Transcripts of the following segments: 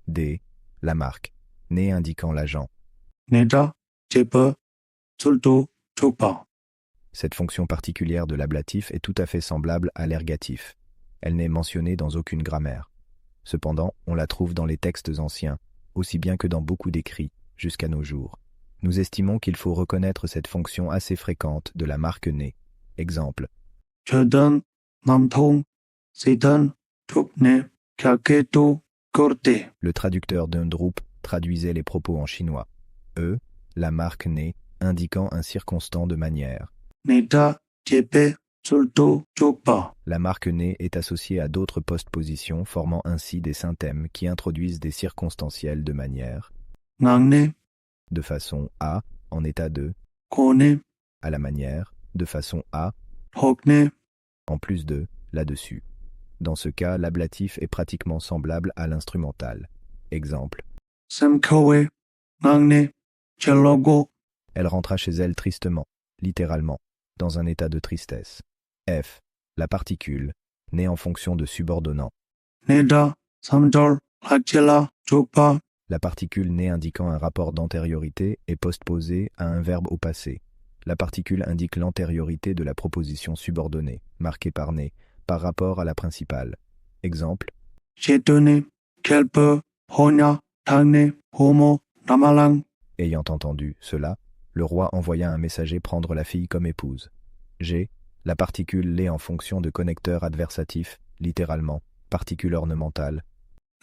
D. La marque, né indiquant l'agent. 내다, 제per, 술도, 족바. Cette fonction particulière de l'ablatif est tout à fait semblable à l'ergatif. Elle n'est mentionnée dans aucune grammaire. Cependant, on la trouve dans les textes anciens, aussi bien que dans beaucoup d'écrits, jusqu'à nos jours. Nous estimons qu'il faut reconnaître cette fonction assez fréquente de la marque né. Exemple. 저던, 남통, 세던, 툭네, 갸케도, korte. Le traducteur d'Undrup traduisait les propos en chinois. La marque né, indiquant un circonstant de manière. 내다, 제per, 술도, 족바. La marque né est associée à d'autres postpositions, formant ainsi des synthèmes qui introduisent des circonstanciels de manière. 낭네, De façon à, en état de, 고네, à la manière, de façon à, 혹네, en plus de, là-dessus. Dans ce cas, l'ablatif est pratiquement semblable à l'instrumental. Exemple. 샘커웨, 낭네, 젤로고. Elle rentra chez elle tristement, littéralement, dans un état de tristesse. F. La particule, née en fonction de subordonnant. 내다, 삼절, 학질라, 족바. La particule née indiquant un rapport d'antériorité est postposée à un verbe au passé. La particule indique l'antériorité de la proposition subordonnée, marquée par né, par rapport à la principale. Exemple. 제도네, 켈퍼, 호냐, 탕네, 호모, 라말랑. Ayant entendu cela, le roi envoya un messager prendre la fille comme épouse. G. La particule l'est en fonction de connecteur adversatif, littéralement, particule ornementale.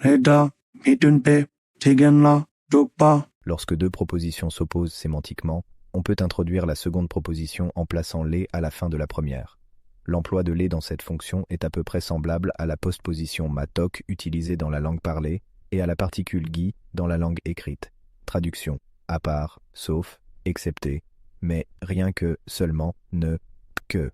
레다, 미둔베, 제겐라, 족바. Lorsque deux propositions s'opposent sémantiquement, on peut introduire la seconde proposition en plaçant les à la fin de la première. L'emploi de les dans cette fonction est à peu près semblable à la postposition matok utilisée dans la langue parlée et à la particule gui dans la langue écrite. Traduction. À part, sauf, excepté, mais rien que, seulement, ne, que.